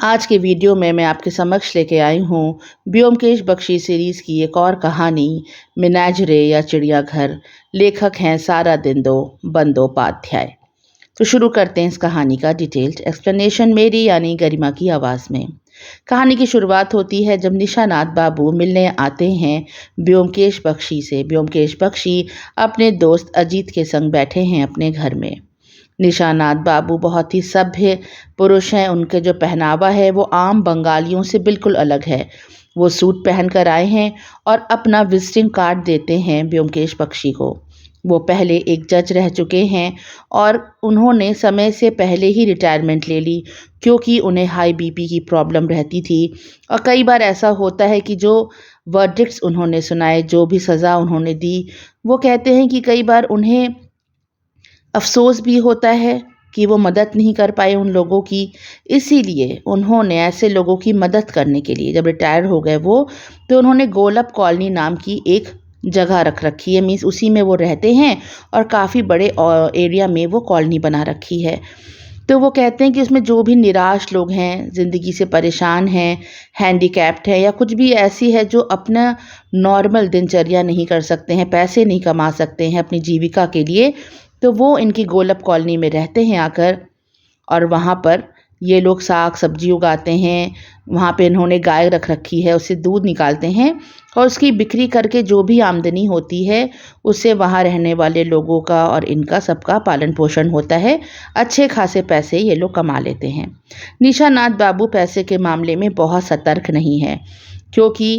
आज के वीडियो में मैं आपके समक्ष लेके आई हूँ ब्योमकेश बख्शी सीरीज़ की एक और कहानी मेनाजरे या चिड़ियाघर। लेखक हैं सारा दिंदो बंदोपाध्याय। तो शुरू करते हैं इस कहानी का डिटेल्ड एक्सप्लेनेशन मेरी यानी गरिमा की आवाज़ में। कहानी की शुरुआत होती है जब निशानाथ बाबू मिलने आते हैं ब्योमकेश बख्शी से। ब्योमकेश बख्शी अपने दोस्त अजीत के संग बैठे हैं अपने घर में। निशानाथ बाबू बहुत ही सभ्य पुरुष हैं। उनके जो पहनावा है वो आम बंगालियों से बिल्कुल अलग है। वो सूट पहन कर आए हैं और अपना विजिटिंग कार्ड देते हैं ब्योमकेश बख्शी को। वो पहले एक जज रह चुके हैं और उन्होंने समय से पहले ही रिटायरमेंट ले ली क्योंकि उन्हें हाई बीपी की प्रॉब्लम रहती थी। और कई बार ऐसा होता है कि जो वर्डिक्ट्स उन्होंने सुनाए, जो भी सज़ा उन्होंने दी, वो कहते हैं कि कई बार उन्हें अफ़सोस भी होता है कि वो मदद नहीं कर पाए उन लोगों की। इसीलिए उन्होंने ऐसे लोगों की मदद करने के लिए जब रिटायर हो गए वो, तो उन्होंने गोलप कॉलोनी नाम की एक जगह रख रखी है। मीन्स उसी में वो रहते हैं और काफ़ी बड़े एरिया में वो कॉलोनी बना रखी है। तो वो कहते हैं कि उसमें जो भी निराश लोग हैं, ज़िंदगी से परेशान हैं, हैंडीकैप्ड है या कुछ भी ऐसी है जो अपना नॉर्मल दिनचर्या नहीं कर सकते हैं, पैसे नहीं कमा सकते हैं अपनी जीविका के लिए, तो वो इनकी गोलप कॉलोनी में रहते हैं आकर। और वहाँ पर ये लोग साग सब्जी उगाते हैं। वहाँ पे इन्होंने गाय रख रखी है, उससे दूध निकालते हैं और उसकी बिक्री करके जो भी आमदनी होती है उससे वहाँ रहने वाले लोगों का और इनका सबका पालन पोषण होता है। अच्छे खासे पैसे ये लोग कमा लेते हैं। निशानाथ बाबू पैसे के मामले में बहुत सतर्क नहीं है क्योंकि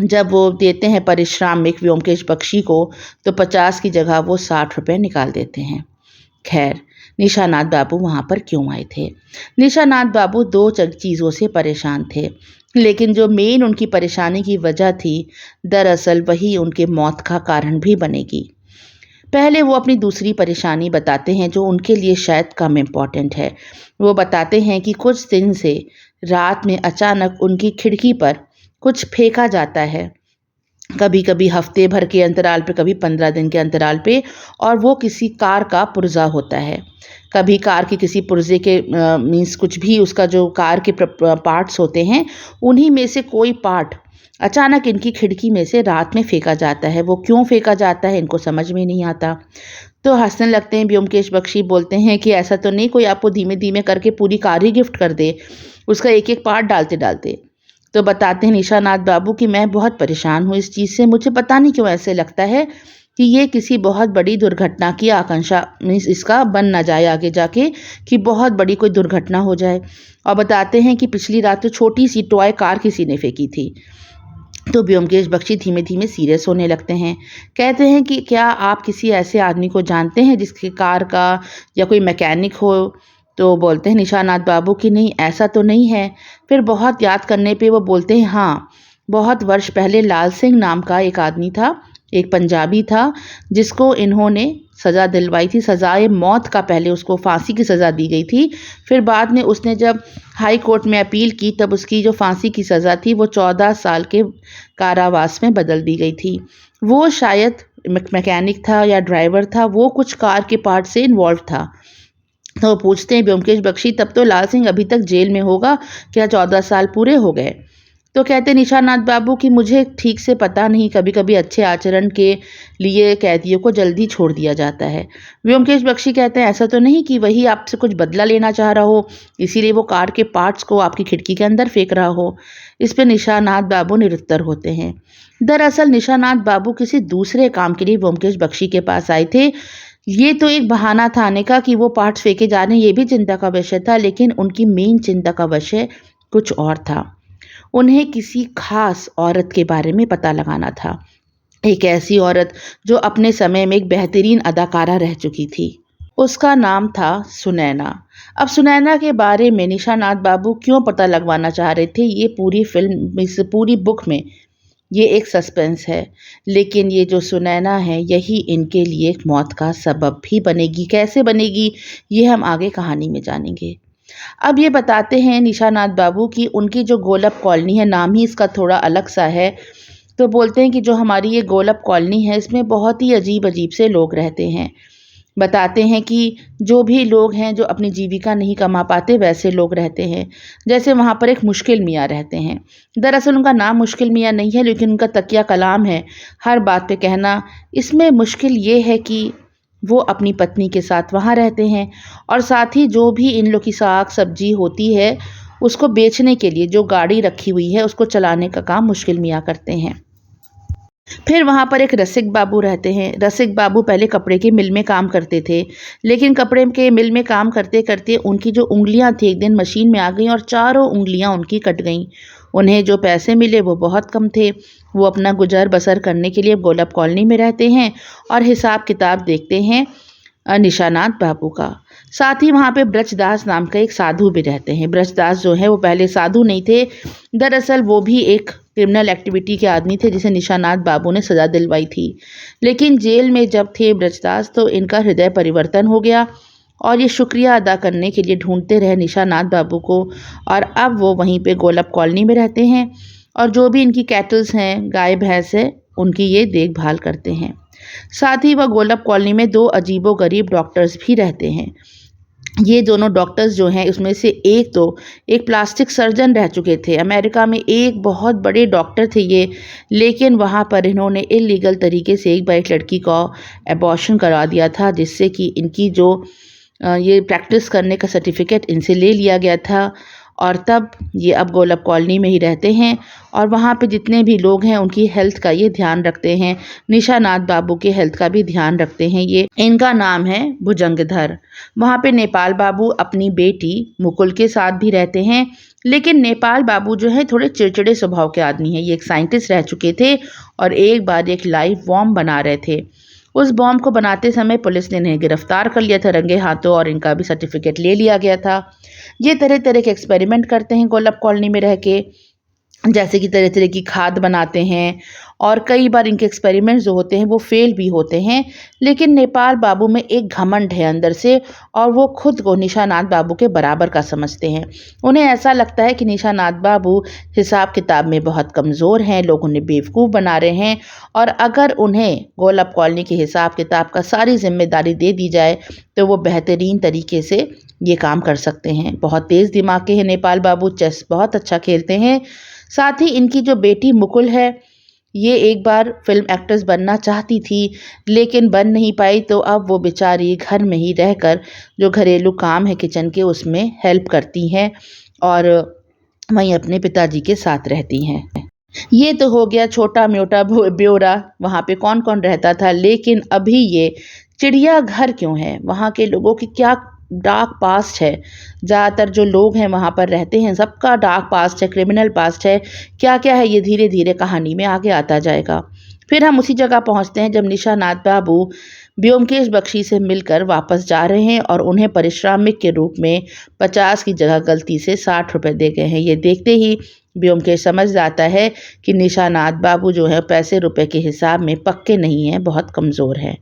जब वो देते हैं पारिश्रमिक ब्योमकेश बख्शी को तो 50 की जगह वो 60 रुपये निकाल देते हैं। खैर, निशानाथ बाबू वहाँ पर क्यों आए थे? निशानाथ बाबू दो चीज़ों से परेशान थे, लेकिन जो मेन उनकी परेशानी की वजह थी, दरअसल वही उनके मौत का कारण भी बनेगी। पहले वो अपनी दूसरी परेशानी बताते हैं जो उनके लिए शायद कम इम्पॉर्टेंट है। वो बताते हैं कि कुछ दिन से रात में अचानक उनकी खिड़की पर कुछ फेंका जाता है, कभी कभी हफ्ते भर के अंतराल पे, कभी 15 दिन के अंतराल पे, और वो किसी कार का पुर्जा होता है। कभी कार के किसी पुर्जे के मीन्स कुछ भी उसका जो कार के पार्ट्स होते हैं उन्हीं में से कोई पार्ट अचानक इनकी खिड़की में से रात में फेंका जाता है। वो क्यों फेंका जाता है इनको समझ में नहीं आता। तो हंसने लगते हैं। ब्योमकेश बख्शी बोलते हैं कि ऐसा तो नहीं कोई आपको धीमे धीमे करके पूरी कार ही गिफ्ट कर दे उसका एक एक पार्ट डालते डालते। तो बताते हैं निशानाथ बाबू कि मैं बहुत परेशान हूँ इस चीज़ से। मुझे पता नहीं क्यों ऐसे लगता है कि ये किसी बहुत बड़ी दुर्घटना की आकांक्षा, मीन्स इसका बन ना जाए आगे जाके कि बहुत बड़ी कोई दुर्घटना हो जाए। और बताते हैं कि पिछली रात तो छोटी सी टॉय कार किसी ने फेंकी थी। तो ब्योमकेश बख्शी धीमे धीमे सीरियस होने लगते हैं। कहते हैं कि क्या आप किसी ऐसे आदमी को जानते हैं जिसकी कार का या कोई मैकेनिक हो? तो बोलते हैं निशानाथ बाबू कि नहीं, ऐसा तो नहीं है। फिर बहुत याद करने पे वो बोलते हैं हाँ, बहुत वर्ष पहले लाल सिंह नाम का एक आदमी था, एक पंजाबी था, जिसको इन्होंने सज़ा दिलवाई थी। सज़ाए मौत का पहले उसको फांसी की सज़ा दी गई थी। फिर बाद में उसने जब हाई कोर्ट में अपील की तब उसकी जो फांसी की सज़ा थी वो 14 साल के कारावास में बदल दी गई थी। वो शायद मैकेनिक था या ड्राइवर था, वो कुछ कार के पार्ट से इन्वॉल्व था। तो वो पूछते हैं ब्योमकेश बख्शी तब तो लाल सिंह अभी तक जेल में होगा, क्या 14 साल पूरे हो गए? तो कहते निशानाथ बाबू कि मुझे ठीक से पता नहीं, कभी कभी अच्छे आचरण के लिए कैदियों को जल्दी छोड़ दिया जाता है। ब्योमकेश बख्शी कहते हैं ऐसा तो नहीं कि वही आपसे कुछ बदला लेना चाह रहा हो, इसीलिए वो कार के पार्ट्स को आपकी खिड़की के अंदर फेंक रहा हो? इस पर निशानाथ बाबू निरुत्तर होते हैं। दरअसल निशानाथ बाबू किसी दूसरे काम के लिए ब्योमकेश बख्शी के पास आए थे। ये तो एक बहाना था आने का कि वो पार्ट्स फेंके जा रहे हैं, ये भी चिंता का विषय था, लेकिन उनकी मेन चिंता का विषय कुछ और था। उन्हें किसी खास औरत के बारे में पता लगाना था। एक ऐसी औरत जो अपने समय में एक बेहतरीन अदाकारा रह चुकी थी। उसका नाम था सुनैना। अब सुनैना के बारे में निशानाथ बाबू क्यों पता लगवाना चाह रहे थे, ये पूरी फिल्म, इस पूरी बुक में ये एक सस्पेंस है। लेकिन ये जो सुनैना है यही इनके लिए एक मौत का सबब भी बनेगी। कैसे बनेगी ये हम आगे कहानी में जानेंगे। अब ये बताते हैं निशानाथ बाबू कि उनकी जो गोलप कॉलोनी है, नाम ही इसका थोड़ा अलग सा है, तो बोलते हैं कि जो हमारी ये गोलप कॉलोनी है इसमें बहुत ही अजीब अजीब से लोग रहते हैं। बताते हैं कि जो भी लोग हैं जो अपनी जीविका नहीं कमा पाते वैसे लोग रहते हैं। जैसे वहाँ पर एक मुश्किल मियाँ रहते हैं। दरअसल उनका नाम मुश्किल मियाँ नहीं है, लेकिन उनका तकिया कलाम है हर बात पे कहना। इसमें मुश्किल ये है कि वो अपनी पत्नी के साथ वहाँ रहते हैं और साथ ही जो भी इन लोग की साग सब्जी होती है उसको बेचने के लिए जो गाड़ी रखी हुई है उसको चलाने का काम मुश्किल मियाँ करते हैं। फिर वहाँ पर एक रसिक बाबू रहते हैं। रसिक बाबू पहले कपड़े की मिल में काम करते थे, लेकिन कपड़े के मिल में काम करते करते उनकी जो उंगलियाँ थी एक दिन मशीन में आ गई और चारों उंगलियाँ उनकी कट गईं। उन्हें जो पैसे मिले वो बहुत कम थे। वो अपना गुजर बसर करने के लिए गोलब कॉलोनी में रहते हैं और हिसाब किताब देखते हैं निशानाथ बाबू का। साथ ही वहाँ पे ब्रजदास नाम का एक साधु भी रहते हैं। ब्रजदास जो है वो पहले साधु नहीं थे, दरअसल वो भी एक क्रिमिनल एक्टिविटी के आदमी थे जिसे निशानाथ बाबू ने सज़ा दिलवाई थी। लेकिन जेल में जब थे ब्रजदास तो इनका हृदय परिवर्तन हो गया और ये शुक्रिया अदा करने के लिए ढूंढते रहे निशानाथ बाबू को, और अब वो वहीं पे गोलब कॉलोनी में रहते हैं और जो भी इनकी कैटल्स हैं, गाय भैंस है, उनकी ये देखभाल करते हैं। साथ ही वह गोलब कॉलोनी में दो अजीबो गरीब डॉक्टर्स भी रहते हैं। ये दोनों डॉक्टर्स जो हैं उसमें से एक तो एक प्लास्टिक सर्जन रह चुके थे। अमेरिका में एक बहुत बड़े डॉक्टर थे ये, लेकिन वहाँ पर इन्होंने इलीगल तरीके से एक बार एक लड़की का एबॉर्शन करवा दिया था, जिससे कि इनकी जो ये प्रैक्टिस करने का सर्टिफिकेट इनसे ले लिया गया था। और तब ये अब गोलब कॉलोनी में ही रहते हैं और वहाँ पे जितने भी लोग हैं उनकी हेल्थ का ये ध्यान रखते हैं। निशानाथ बाबू के हेल्थ का भी ध्यान रखते हैं ये। इनका नाम है भुजंगधर। वहाँ पे नेपाल बाबू अपनी बेटी मुकुल के साथ भी रहते हैं, लेकिन नेपाल बाबू जो है थोड़े चिड़चिड़े स्वभाव के आदमी हैं। ये एक साइंटिस्ट रह चुके थे और एक बार एक लाइव बॉम्ब बना रहे थे। उस बॉम्ब को बनाते समय पुलिस ने इन्हें गिरफ्तार कर लिया था रंगे हाथों और इनका भी सर्टिफिकेट ले लिया गया था। ये तरह तरह के एक्सपेरिमेंट करते हैं गोलब कॉलोनी में रह के, जैसे कि तरह तरह की खाद बनाते हैं और कई बार इनके एक्सपेरिमेंट्स जो होते हैं वो फेल भी होते हैं। लेकिन नेपाल बाबू में एक घमंड है अंदर से और वो खुद को निशानाथ बाबू के बराबर का समझते हैं। उन्हें ऐसा लगता है कि निशानाथ बाबू हिसाब किताब में बहुत कमज़ोर हैं, लोग उन्हें बेवकूफ़ बना रहे हैं और अगर उन्हें गोलब कॉलोनी के हिसाब किताब का सारी जिम्मेदारी दे दी जाए तो वो बेहतरीन तरीके से ये काम कर सकते हैं। बहुत तेज़ दिमाग के हैं नेपाल बाबू, चेस बहुत अच्छा खेलते हैं। साथ ही इनकी जो बेटी मुकुल है ये एक बार फिल्म एक्ट्रेस बनना चाहती थी लेकिन बन नहीं पाई, तो अब वो बेचारी घर में ही रहकर जो घरेलू काम है किचन के उसमें हेल्प करती हैं और वहीं अपने पिताजी के साथ रहती हैं। ये तो हो गया छोटा मोटा ब्यौरा वहाँ पे कौन कौन रहता था। लेकिन अभी ये चिड़ियाघर क्यों है, वहाँ के लोगों की क्या डार्क पास्ट है। ज़्यादातर जो लोग हैं वहाँ पर रहते हैं सबका डार्क पास्ट है, क्रिमिनल पास्ट है, क्या क्या है ये धीरे धीरे कहानी में आगे आता जाएगा। फिर हम उसी जगह पहुँचते हैं जब निशानाथ बाबू ब्योमकेश बख्शी से मिलकर वापस जा रहे हैं और उन्हें पारिश्रमिक के रूप में 50 की जगह गलती से 60 रुपये दे गए हैं। ये देखते ही ब्योमकेश समझ जाता है कि निशानाथ बाबू जो है पैसे रुपए के हिसाब में पक्के नहीं हैं, बहुत कमज़ोर हैं।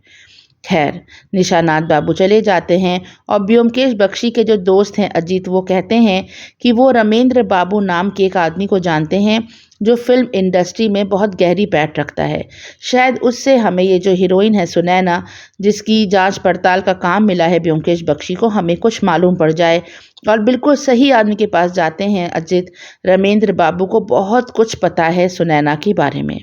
खैर, निशानाथ बाबू चले जाते हैं और ब्योमकेश बख्शी के जो दोस्त हैं अजीत, वो कहते हैं कि वो रमेंद्र बाबू नाम के एक आदमी को जानते हैं जो फिल्म इंडस्ट्री में बहुत गहरी पैठ रखता है। शायद उससे हमें ये जो हीरोइन है सुनैना, जिसकी जांच पड़ताल का काम मिला है ब्योमकेश बख्शी को, हमें कुछ मालूम पड़ जाए। और बिल्कुल सही आदमी के पास जाते हैं अजीत। रमेंद्र बाबू को बहुत कुछ पता है सुनैना के बारे में।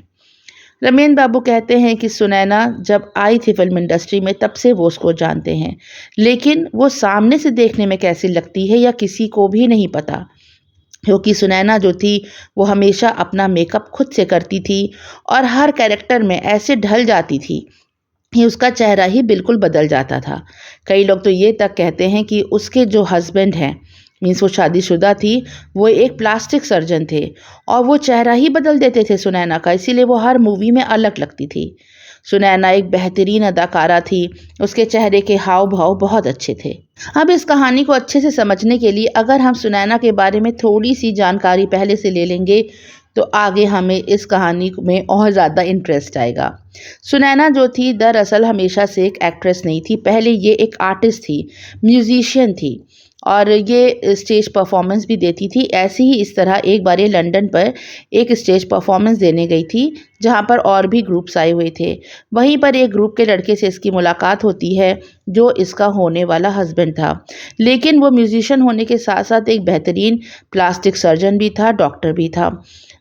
रमेंद्र बाबू कहते हैं कि सुनैना जब आई थी फिल्म इंडस्ट्री में तब से वो उसको जानते हैं, लेकिन वो सामने से देखने में कैसी लगती है या किसी को भी नहीं पता, क्योंकि सुनैना जो थी वो हमेशा अपना मेकअप खुद से करती थी और हर कैरेक्टर में ऐसे ढल जाती थी कि उसका चेहरा ही बिल्कुल बदल जाता था। कई लोग तो ये तक कहते हैं कि उसके जो हस्बैंड हैं, मीन्स वो शादीशुदा थी, वो एक प्लास्टिक सर्जन थे और वो चेहरा ही बदल देते थे सुनैना का, इसीलिए वो हर मूवी में अलग लगती थी। सुनैना एक बेहतरीन अदाकारा थी, उसके चेहरे के हाव भाव बहुत अच्छे थे। अब इस कहानी को अच्छे से समझने के लिए अगर हम सुनैना के बारे में थोड़ी सी जानकारी पहले से ले लेंगे तो आगे हमें इस कहानी में और ज़्यादा इंटरेस्ट आएगा। सुनैना जो थी दरअसल हमेशा से एक एक्ट्रेस नहीं थी, पहले ये एक आर्टिस्ट थी, म्यूजिशियन थी और ये स्टेज परफॉर्मेंस भी देती थी। ऐसे ही इस तरह एक बार ये लंदन पर एक स्टेज परफॉर्मेंस देने गई थी जहाँ पर और भी ग्रुप्स आए हुए थे। वहीं पर एक ग्रुप के लड़के से इसकी मुलाकात होती है जो इसका होने वाला हस्बैंड था। लेकिन वो म्यूजिशियन होने के साथ साथ एक बेहतरीन प्लास्टिक सर्जन भी था, डॉक्टर भी था।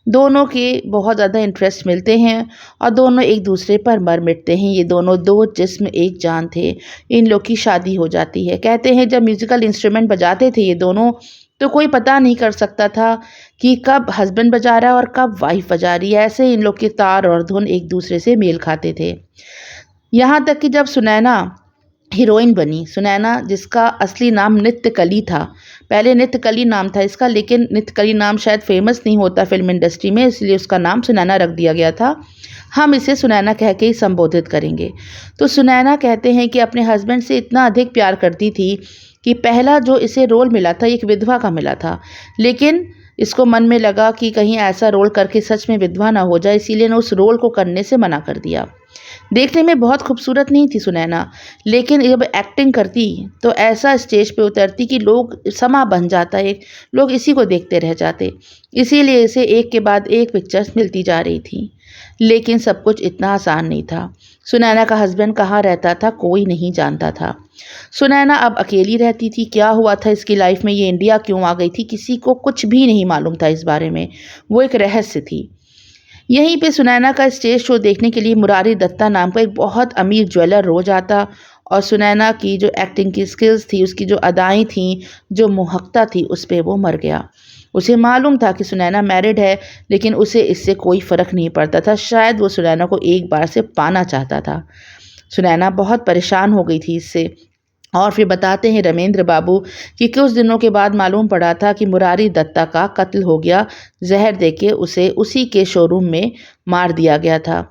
दोनों के बहुत ज़्यादा इंटरेस्ट मिलते हैं और दोनों एक दूसरे पर मर मिटते हैं। ये दोनों दो जिस्म एक जान थे। इन लोग की शादी हो जाती है। कहते हैं जब म्यूज़िकल इंस्ट्रूमेंट बजाते थे ये दोनों, तो कोई पता नहीं कर सकता था कि कब हस्बैंड बजा रहा है और कब वाइफ बजा रही है। ऐसे इन लोग के तार और धुन एक दूसरे से मेल खाते थे। यहाँ तक कि जब सुनैना हीरोइन बनी, सुनैना जिसका असली नाम नित्य कली था, पहले नित्य कली नाम था इसका, लेकिन नित्य कली नाम शायद फेमस नहीं होता फिल्म इंडस्ट्री में, इसलिए उसका नाम सुनैना रख दिया गया था। हम इसे सुनैना कह के ही संबोधित करेंगे। तो सुनैना कहते हैं कि अपने हस्बैंड से इतना अधिक प्यार करती थी कि पहला जो इसे रोल मिला था एक विधवा का मिला था, लेकिन इसको मन में लगा कि कहीं ऐसा रोल करके सच में विधवा ना हो जाए, इसीलिए ने उस रोल को करने से मना कर दिया। देखने में बहुत खूबसूरत नहीं थी सुनैना, लेकिन जब एक्टिंग करती तो ऐसा स्टेज पे उतरती कि लोग समा बन जाता, एक लोग इसी को देखते रह जाते। इसीलिए इसे एक के बाद एक पिक्चर्स मिलती जा रही थी। लेकिन सब कुछ इतना आसान नहीं था। सुनैना का हस्बैंड कहाँ रहता था कोई नहीं जानता था। सुनैना अब अकेली रहती थी। क्या हुआ था इसकी लाइफ में, ये इंडिया क्यों आ गई थी, किसी को कुछ भी नहीं मालूम था इस बारे में। वो एक रहस्य थी। यहीं पे सुनैना का स्टेज शो देखने के लिए मुरारी दत्ता नाम का एक बहुत अमीर ज्वेलर रोज आता और सुनैना की जो एक्टिंग की स्किल्स थी, उसकी जो अदाएं थी, जो मोहकता थी, उस पे वो मर गया। उसे मालूम था कि सुनैना मैरिड है, लेकिन उसे इससे कोई फ़र्क नहीं पड़ता था। शायद वो सुनैना को एक बार से पाना चाहता था। सुनैना बहुत परेशान हो गई थी इससे। और फिर बताते हैं रमेंद्र बाबू कि कुछ दिनों के बाद मालूम पड़ा था कि मुरारी दत्ता का कत्ल हो गया। जहर देके उसे उसी के शोरूम में मार दिया गया था।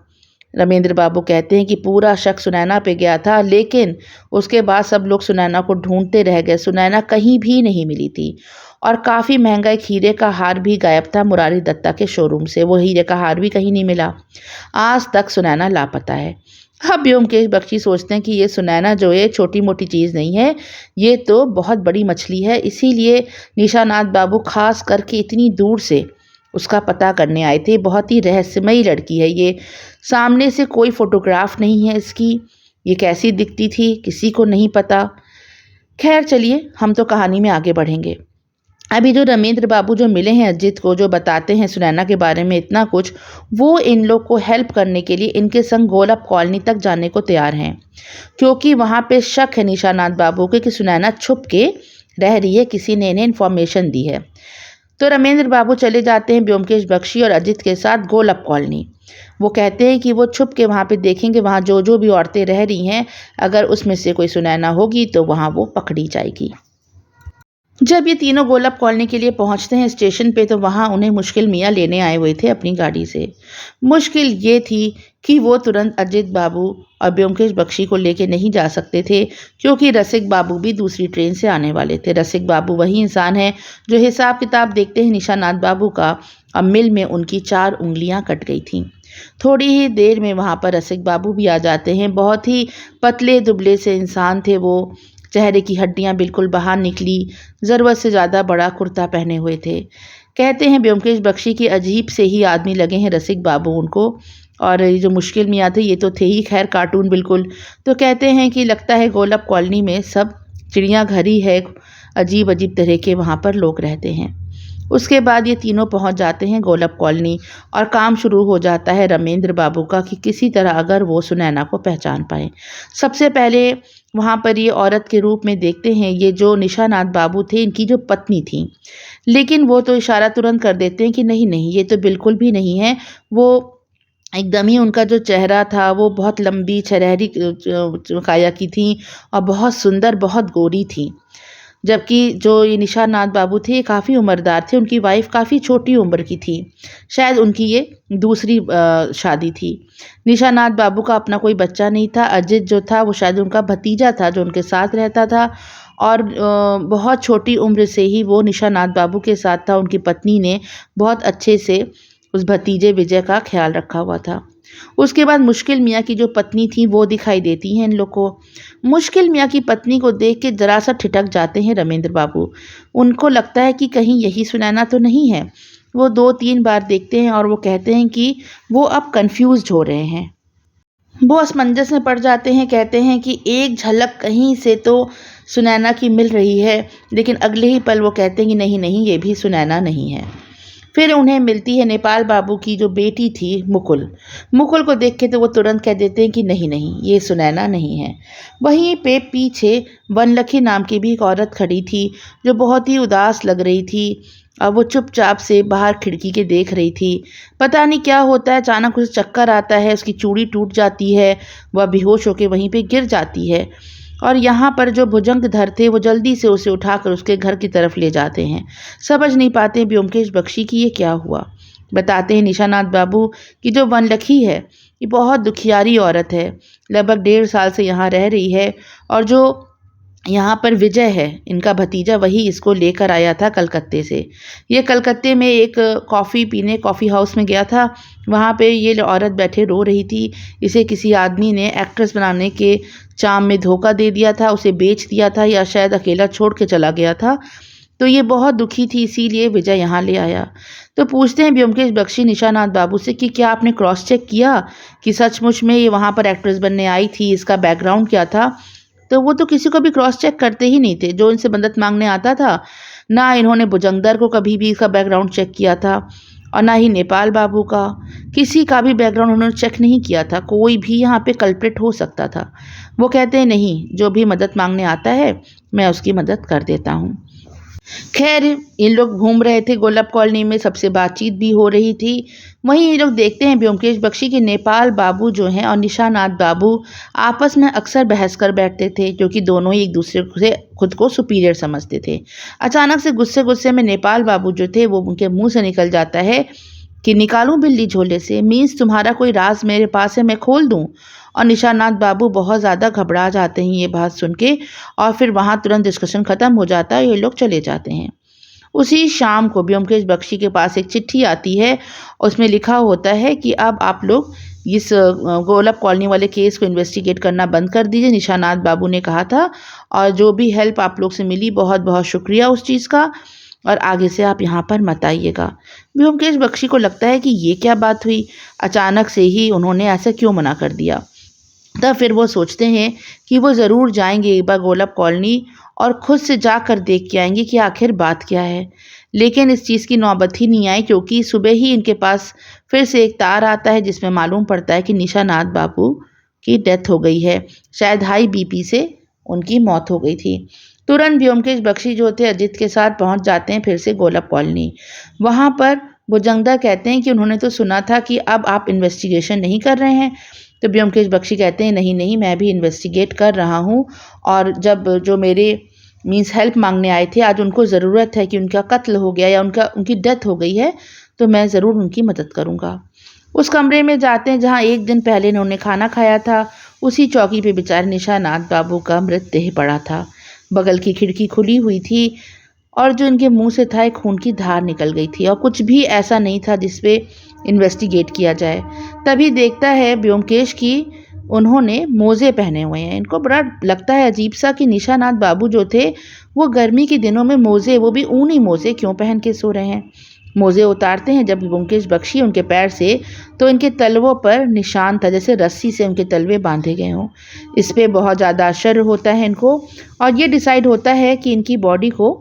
रमेंद्र बाबू कहते हैं कि पूरा शक सुनैना पे गया था, लेकिन उसके बाद सब लोग सुनैना को ढूंढते रह गए। सुनैना कहीं भी नहीं मिली थी और काफ़ी महंगा एक हीरे का हार भी गायब था मुरारी दत्ता के शोरूम से। वो हीरे का हार भी कहीं नहीं मिला। आज तक सुनैना लापता है। अब ब्योमकेश बख्शी सोचते हैं कि ये सुनैना जो है छोटी मोटी चीज़ नहीं है, ये तो बहुत बड़ी मछली है। इसीलिए निशानाथ बाबू खास करके इतनी दूर से उसका पता करने आए थे। बहुत ही रहस्यमयी लड़की है ये। सामने से कोई फोटोग्राफ नहीं है इसकी। ये कैसी दिखती थी किसी को नहीं पता। खैर चलिए, हम तो कहानी में आगे बढ़ेंगे। अभी जो रमेंद्र बाबू जो मिले हैं अजित को, जो बताते हैं सुनैना के बारे में इतना कुछ, वो इन लोग को हेल्प करने के लिए इनके संग गोलप कॉलोनी तक जाने को तैयार हैं, क्योंकि वहाँ पे शक है निशानाथ बाबू के कि सुनैना छुप के रह रही है, किसी ने इन्हें इन्फॉर्मेशन दी है। तो रमेंद्र बाबू चले जाते हैं ब्योमकेश बख्शी और अजित के साथ गोलप कॉलोनी। वो कहते हैं कि वो छुप के वहाँ पे देखेंगे, वहाँ जो जो भी औरतें रह रही हैं, अगर उसमें से कोई सुनैना होगी तो वहाँ वो पकड़ी जाएगी। जब ये तीनों गोलप कॉलोनी के लिए पहुंचते हैं स्टेशन पे, तो वहाँ उन्हें मुश्किल मियाँ लेने आए हुए थे अपनी गाड़ी से। मुश्किल ये थी कि वो तुरंत अजित बाबू और ब्योमकेश बख्शी को लेके नहीं जा सकते थे, क्योंकि रसिक बाबू भी दूसरी ट्रेन से आने वाले थे। रसिक बाबू वही इंसान है जो हिसाब किताब देखते हैं निशानाथ बाबू का। अब मिल में उनकी 4 उंगलियां कट गई थीं। थोड़ी ही देर में वहाँ पर रसिक बाबू भी आ जाते हैं। बहुत ही पतले दुबले से इंसान थे वो। चेहरे की हड्डियां बिल्कुल बाहर निकली, ज़रूरत से ज़्यादा बड़ा कुर्ता पहने हुए थे। कहते हैं ब्योमकेश बख्शी की अजीब से ही आदमी लगे हैं रसिक बाबू उनको। और ये जो मुश्किल मियाँ थे ये तो थे ही खैर कार्टून बिल्कुल। तो कहते हैं कि लगता है गोलप कॉलोनी में सब चिड़ियाघर ही है, अजीब अजीब तरह के वहाँ पर लोग रहते हैं। उसके बाद ये तीनों पहुंच जाते हैं गोलप कॉलोनी और काम शुरू हो जाता है रमेंद्र बाबू का कि किसी तरह अगर वो सुनैना को पहचान पाए। सबसे पहले वहाँ पर ये औरत के रूप में देखते हैं ये जो निशानाथ बाबू थे, इनकी जो पत्नी थी, लेकिन वो तो इशारा तुरंत कर देते हैं कि नहीं नहीं, ये तो बिल्कुल भी नहीं है। वो एकदम ही, उनका जो चेहरा था वो बहुत लंबी छरहरी काया की थी और बहुत सुंदर, बहुत गोरी थी। जबकि जो ये निशानाथ बाबू थे काफ़ी उम्रदार थे। उनकी वाइफ काफ़ी छोटी उम्र की थी, शायद उनकी ये दूसरी शादी थी। निशानाथ बाबू का अपना कोई बच्चा नहीं था। अजित जो था वो शायद उनका भतीजा था जो उनके साथ रहता था, और बहुत छोटी उम्र से ही वो निशानाथ बाबू के साथ था। उनकी पत्नी ने बहुत अच्छे से उस भतीजे विजय का ख्याल रखा हुआ था। उसके बाद मुश्किल मियाँ की जो पत्नी थी वो दिखाई देती हैं इन लोग को। मुश्किल मियाँ की पत्नी को देख के ज़रा सा ठिठक जाते हैं रमेंद्र बाबू। उनको लगता है कि कहीं यही सुनैना तो नहीं है। वो 2-3 बार देखते हैं और वो कहते हैं कि वो अब कन्फ्यूज़्ड हो रहे हैं। वो असमंजस में पड़ जाते हैं, कहते हैं कि एक झलक कहीं से तो सुनैना की मिल रही है, लेकिन अगले ही पल वो कहते हैं कि नहीं नहीं, ये भी सुनैना नहीं है। फिर उन्हें मिलती है नेपाल बाबू की जो बेटी थी मुकुल। मुकुल को देख के तो वो तुरंत कह देते हैं कि नहीं नहीं, ये सुनैना नहीं है। वहीं पे पीछे वनलखी नाम की भी एक औरत खड़ी थी जो बहुत ही उदास लग रही थी। अब वो चुपचाप से बाहर खिड़की के देख रही थी। पता नहीं क्या होता है, अचानक उसे चक्कर आता है, उसकी चूड़ी टूट जाती है, वह बेहोश होकर वहीं पे गिर जाती है। और यहाँ पर जो भुजंगधर थे वो जल्दी से उसे उठाकर उसके घर की तरफ ले जाते हैं। समझ नहीं पाते ब्योमकेश बख्शी की ये क्या हुआ। बताते हैं निशानाथ बाबू कि जो वनलखी है ये बहुत दुखियारी औरत है, लगभग 1.5 साल से यहाँ रह रही है, और जो यहाँ पर विजय है इनका भतीजा, वही इसको लेकर आया था कलकत्ते से। ये कलकत्ते में एक कॉफ़ी पीने कॉफ़ी हाउस में गया था। वहाँ पे ये औरत बैठे रो रही थी। इसे किसी आदमी ने एक्ट्रेस बनाने के चाम में धोखा दे दिया था, उसे बेच दिया था, या शायद अकेला छोड़ के चला गया था। तो ये बहुत दुखी थी, इसीलिए विजय यहाँ ले आया। तो पूछते हैं ब्योमकेश बख्शी निशानाथ बाबू से कि क्या आपने क्रॉस चेक किया कि सचमुच में ये वहाँ पर एक्ट्रेस बनने आई थी, इसका बैकग्राउंड क्या था। तो वो तो किसी को भी क्रॉस चेक करते ही नहीं थे। जो इनसे मदद मांगने आता था, ना इन्होंने भुजंगधर को कभी भी इसका बैकग्राउंड चेक किया था, और ना ही नेपाल बाबू का। किसी का भी बैकग्राउंड उन्होंने चेक नहीं किया था। कोई भी यहाँ पे कल्प्रिट हो सकता था। वो कहते हैं नहीं, जो भी मदद मांगने आता है मैं उसकी मदद कर देता हूँ। खैर, इन लोग घूम रहे थे गोलब कॉलोनी में, सबसे बातचीत भी हो रही थी। वहीं ये लोग देखते हैं ब्योमकेश बख्शी के नेपाल बाबू जो हैं और निशानाथ बाबू आपस में अक्सर बहस कर बैठते थे, क्योंकि दोनों ही एक दूसरे से खुद को सुपीरियर समझते थे। अचानक से गुस्से गुस्से में नेपाल बाबू जो थे वो उनके मुंह से निकल जाता है कि निकालूं बिल्ली झोले से, मीन्स तुम्हारा कोई राज मेरे पास है, मैं खोल दूं। और निशानाथ बाबू बहुत ज़्यादा घबरा जाते हैं ये बात सुन के, और फिर वहाँ तुरंत डिस्कशन ख़त्म हो जाता है, ये लोग चले जाते हैं। उसी शाम को ब्योमकेश बख्शी के पास एक चिट्ठी आती है। उसमें लिखा होता है कि अब आप लोग इस गोलब कॉलोनी वाले केस को इन्वेस्टिगेट करना बंद कर दीजिए, निशानाथ बाबू ने कहा था, और जो भी हेल्प आप लोग से मिली बहुत बहुत शुक्रिया उस चीज़ का, और आगे से आप यहाँ पर मत आइएगा। ब्योमकेश बख्शी को लगता है कि ये क्या बात हुई, अचानक से ही उन्होंने ऐसा क्यों मना कर दिया। तब फिर वो सोचते हैं कि वो ज़रूर जाएंगे एक बार गोलब कॉलोनी और ख़ुद से जाकर देख के आएंगे कि आखिर बात क्या है। लेकिन इस चीज़ की नौबत ही नहीं आई, क्योंकि सुबह ही इनके पास फिर से एक तार आता है जिसमें मालूम पड़ता है कि निशानाथ बाबू की डेथ हो गई है। शायद हाई बीपी से उनकी मौत हो गई थी। तुरंत ब्योमकेश बख्शी जो थे अजित के साथ पहुंच जाते हैं फिर से गोलब कॉलोनी। वहाँ पर भुजंगधर कहते हैं कि उन्होंने तो सुना था कि अब आप इन्वेस्टिगेशन नहीं कर रहे हैं। तो ब्योमकेश बख्शी कहते हैं नहीं नहीं, मैं भी इन्वेस्टिगेट कर रहा हूँ, और जब जो मेरे मीन्स हेल्प मांगने आए थे, आज उनको ज़रूरत है कि उनका कत्ल हो गया या उनकी डेथ हो गई है, तो मैं ज़रूर उनकी मदद करूँगा। उस कमरे में जाते हैं जहाँ एक दिन पहले इन्होंने खाना खाया था। उसी चौकी पे बेचारे निशानाथ बाबू का मृतदेह पड़ा था। बगल की खिड़की खुली हुई थी, और जो इनके मुंह से था एक खून की धार निकल गई थी, और कुछ भी ऐसा नहीं था जिस पे इन्वेस्टिगेट किया जाए। तभी देखता है ब्योमकेश की उन्होंने मोज़े पहने हुए हैं। इनको बड़ा लगता है अजीब सा कि निशानाथ बाबू जो थे वो गर्मी के दिनों में मोज़े, वो भी ऊनी मोज़े क्यों पहन के सो रहे हैं। मोज़े उतारते हैं जब ब्योमकेश बख्शी उनके पैर से, तो इनके तलवों पर निशान था, जैसे रस्सी से उनके तलवे बांधे गए हों। इस पे बहुत ज़्यादा आश्चर्य होता है इनको, और ये डिसाइड होता है कि इनकी बॉडी को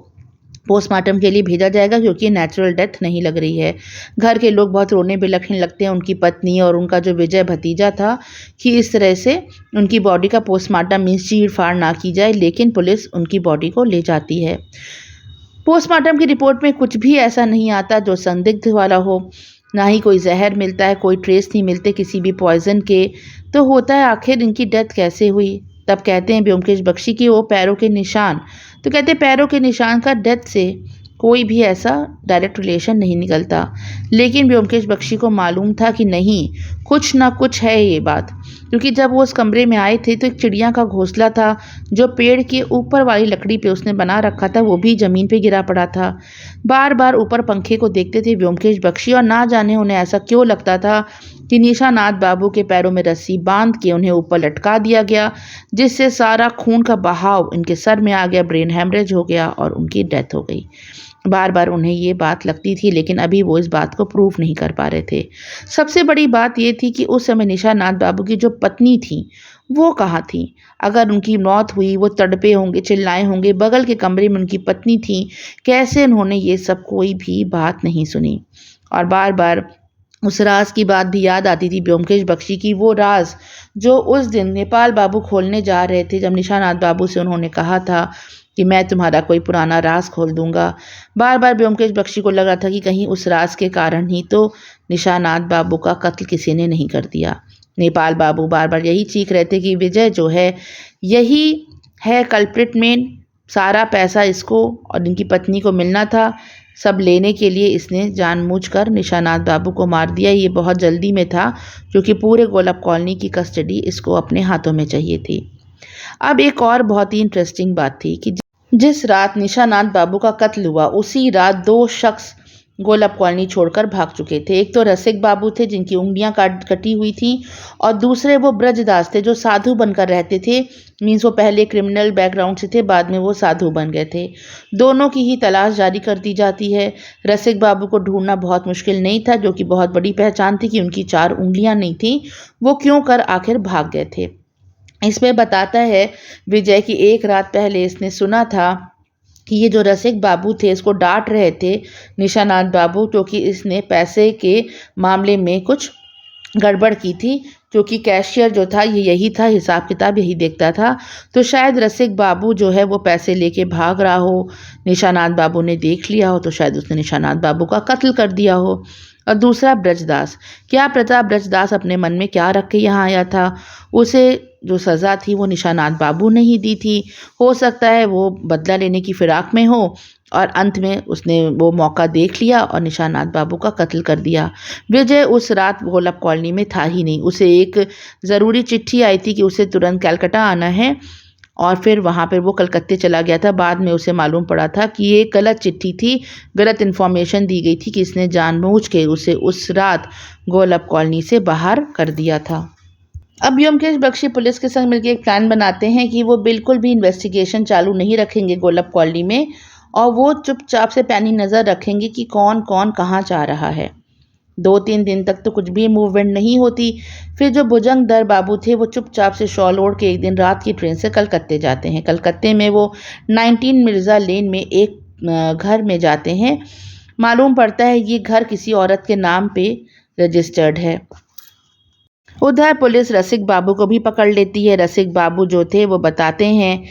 पोस्टमार्टम के लिए भेजा जाएगा, क्योंकि नेचुरल डेथ नहीं लग रही है। घर के लोग बहुत रोने बिलखने लगते हैं, उनकी पत्नी और उनका जो विजय भतीजा था, कि इस तरह से उनकी बॉडी का पोस्टमार्टम मीन्स चीर फाड़ ना की जाए, लेकिन पुलिस उनकी बॉडी को ले जाती है। पोस्टमार्टम की रिपोर्ट में कुछ भी ऐसा नहीं आता जो संदिग्ध वाला हो, ना ही कोई जहर मिलता है, कोई ट्रेस नहीं मिलते किसी भी पॉइजन के। तो होता है आखिर इनकी डेथ कैसे हुई। तब कहते हैं ब्योमकेश बख्शी की वो पैरों के निशान, तो कहते हैं पैरों के निशान का डेथ से कोई भी ऐसा डायरेक्ट रिलेशन नहीं निकलता। लेकिन ब्योमकेश बख्शी को मालूम था कि नहीं, कुछ ना कुछ है ये बात, क्योंकि जब वो उस कमरे में आए थे तो एक चिड़िया का घोंसला था जो पेड़ के ऊपर वाली लकड़ी पे उसने बना रखा था, वो भी ज़मीन पे गिरा पड़ा था। बार बार ऊपर पंखे को देखते थे ब्योमकेश बख्शी, और ना जाने उन्हें ऐसा क्यों लगता था कि निशानाथ बाबू के पैरों में रस्सी बांध के उन्हें ऊपर लटका दिया गया, जिससे सारा खून का बहाव इनके सर में आ गया, ब्रेन हेमरेज हो गया और उनकी डेथ हो गई। बार बार उन्हें ये बात लगती थी, लेकिन अभी वो इस बात को प्रूव नहीं कर पा रहे थे। सबसे बड़ी बात ये थी कि उस समय निशानाथ बाबू की जो पत्नी थी वो कहाँ थी। अगर उनकी मौत हुई, वो तड़पे होंगे, चिल्लाए होंगे, बगल के कमरे में उनकी पत्नी थी, कैसे उन्होंने ये सब कोई भी बात नहीं सुनी। और बार बार उस राज की बात भी याद आती थी ब्योमकेश बख्शी की, वो राज जो उस दिन नेपाल बाबू खोलने जा रहे थे, जब निशानाथ बाबू से उन्होंने कहा था कि मैं तुम्हारा कोई पुराना राज खोल दूंगा। बार बार ब्योमकेश बख्शी को लग रहा था कि कहीं उस राज के कारण ही तो निशानाथ बाबू का कत्ल किसी ने नहीं कर दिया। नेपाल बाबू बार बार यही चीख रहे थे कि विजय जो है यही है कल्प्रिट मेन, सारा पैसा इसको और इनकी पत्नी को मिलना था, सब लेने के लिए इसने जानबूझकर निशानाथ बाबू को मार दिया। ये बहुत जल्दी में था क्योंकि पूरे गोलप कॉलोनी की कस्टडी इसको अपने हाथों में चाहिए थी। अब एक और बहुत ही इंटरेस्टिंग बात थी कि जिस रात निशानाथ बाबू का कत्ल हुआ, उसी रात 2 शख्स गोलप कॉलोनी छोड़कर भाग चुके थे। एक तो रसिक बाबू थे जिनकी उंगलियां कटी हुई थी, और दूसरे वो ब्रजदास थे जो साधु बनकर रहते थे। मीन्स वो पहले क्रिमिनल बैकग्राउंड से थे, बाद में वो साधु बन गए थे। दोनों की ही तलाश जारी कर दी जाती है। रसिक बाबू को ढूंढना बहुत मुश्किल नहीं था, जो कि बहुत बड़ी पहचान थी कि उनकी 4 उंगलियां नहीं थी। वो क्यों कर आखिर भाग गए थे। इसमें बताता है विजय की एक रात पहले इसने सुना था कि ये जो रसिक बाबू थे इसको डांट रहे थे निशानाथ बाबू, क्योंकि इसने पैसे के मामले में कुछ गड़बड़ की थी, क्योंकि कैशियर जो था ये यही था, हिसाब किताब यही देखता था। तो शायद रसिक बाबू जो है वो पैसे लेके भाग रहा हो, निशानाथ बाबू ने देख लिया हो, तो शायद उसने निशानाथ बाबू का कत्ल कर दिया हो। और दूसरा ब्रजदास, क्या पता ब्रजदास अपने मन में क्या रख के यहाँ आया था। उसे जो सज़ा थी वो निशानाथ बाबू ने ही दी थी। हो सकता है वो बदला लेने की फिराक में हो और अंत में उसने वो मौका देख लिया और निशानाथ बाबू का कत्ल कर दिया। विजय उस रात गोलप कॉलोनी में था ही नहीं। उसे एक ज़रूरी चिट्ठी आई थी कि उसे तुरंत कलकत्ता आना है, और फिर वहाँ पर वो कलकत्ते चला गया था। बाद में उसे मालूम पड़ा था कि ये गलत चिट्ठी थी, गलत इन्फॉर्मेशन दी गई थी कि इसने जानबूझ के उसे उस रात गोलप कॉलोनी से बाहर कर दिया था। अब ब्योमकेश बख्शी पुलिस के संग मिलकर एक प्लान बनाते हैं कि वो बिल्कुल भी इन्वेस्टिगेशन चालू नहीं रखेंगे गोलप कॉलोनी में, और वो चुपचाप से पैनी नज़र रखेंगे कि कौन कौन कहाँ जा रहा है। 2-3 दिन तक तो कुछ भी मूवमेंट नहीं होती। फिर जो भुजंग दर बाबू थे वो चुपचाप से शॉल ओढ़ के एक दिन रात की ट्रेन से कलकत्ते जाते हैं। कलकत्ते में वो 19 मिर्ज़ा लेन में एक घर में जाते हैं। मालूम पड़ता है ये घर किसी औरत के नाम पे रजिस्टर्ड है। उधर पुलिस रसिक बाबू को भी पकड़ लेती है। रसिक बाबू जो थे वो बताते हैं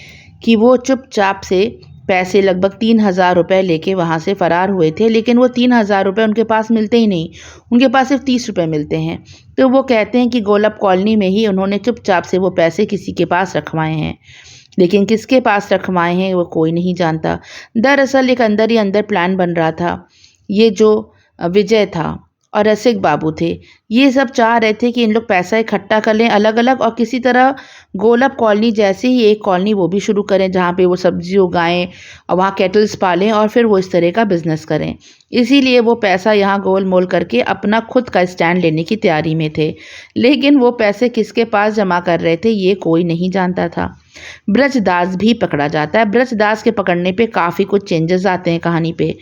कि वो चुपचाप से पैसे लगभग 3,000 रुपये लेके वहाँ से फ़रार हुए थे, लेकिन वो 3,000 रुपये उनके पास मिलते ही नहीं, उनके पास सिर्फ 30 रुपये मिलते हैं। तो वो कहते हैं कि गोलप कॉलोनी में ही उन्होंने चुपचाप से वो पैसे किसी के पास रखवाए हैं, लेकिन किसके पास रखवाए हैं वो कोई नहीं जानता। दरअसल एक अंदर ही अंदर प्लान बन रहा था। ये जो विजय था और रसिक बाबू थे, ये सब चाह रहे थे कि इन लोग पैसा इकट्ठा कर लें अलग अलग, और किसी तरह गोलप कॉलोनी जैसे ही एक कॉलोनी वो भी शुरू करें जहाँ पे वो सब्जी उगाएं और वहाँ कैटल्स पालें, और फिर वो इस तरह का बिजनेस करें। इसीलिए वो पैसा यहाँ गोल मोल करके अपना खुद का स्टैंड लेने की तैयारी में थे। लेकिन वो पैसे किसके पास जमा कर रहे थे ये कोई नहीं जानता था। ब्रजदास भी पकड़ा जाता है। ब्रजदास के पकड़ने पे काफ़ी कुछ चेंजेस आते हैं कहानी पे।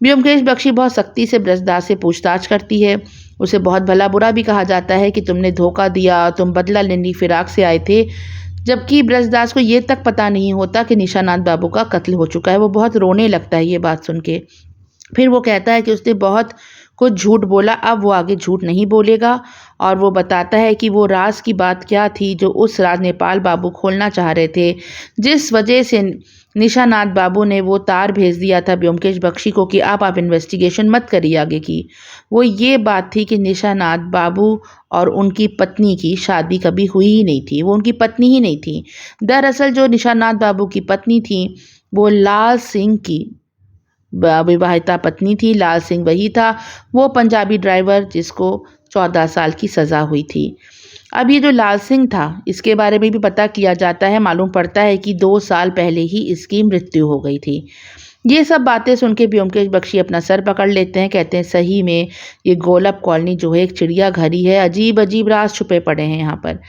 ब्योमकेश बख्शी बहुत सख्ती से ब्रजदास से पूछताछ करती है। उसे बहुत भला बुरा भी कहा जाता है कि तुमने धोखा दिया, तुम बदला लेने की फिराक से आए थे, जबकि ब्रजदास को ये तक पता नहीं होता कि निशानाथ बाबू का कत्ल हो चुका है। वो बहुत रोने लगता है ये बात सुन के। फिर वो कहता है कि उसने बहुत कुछ झूठ बोला, अब वो आगे झूठ नहीं बोलेगा, और वो बताता है कि वो राज की बात क्या थी जो उस राज नेपाल बाबू खोलना चाह रहे थे, जिस वजह से निशानाथ बाबू ने वो तार भेज दिया था ब्योमकेश बख्शी को कि आप इन्वेस्टिगेशन मत करिए आगे की। वो ये बात थी कि निशानाथ बाबू और उनकी पत्नी की शादी कभी हुई ही नहीं थी, वो उनकी पत्नी ही नहीं थी। दरअसल जो निशानाथ बाबू की पत्नी थी वो लाल सिंह की विवाहिता पत्नी थी। लाल सिंह वही था, वो पंजाबी ड्राइवर जिसको 14 साल की सज़ा हुई थी। अब ये जो लाल सिंह था इसके बारे में भी पता किया जाता है। मालूम पड़ता है कि 2 साल पहले ही इसकी मृत्यु हो गई थी। ये सब बातें सुन के ब्योमकेश बख्शी अपना सर पकड़ लेते हैं। कहते हैं सही में ये गोलप कॉलोनी जो है एक चिड़ियाघर ही है, अजीब अजीब राज छुपे पड़े हैं यहाँ पर।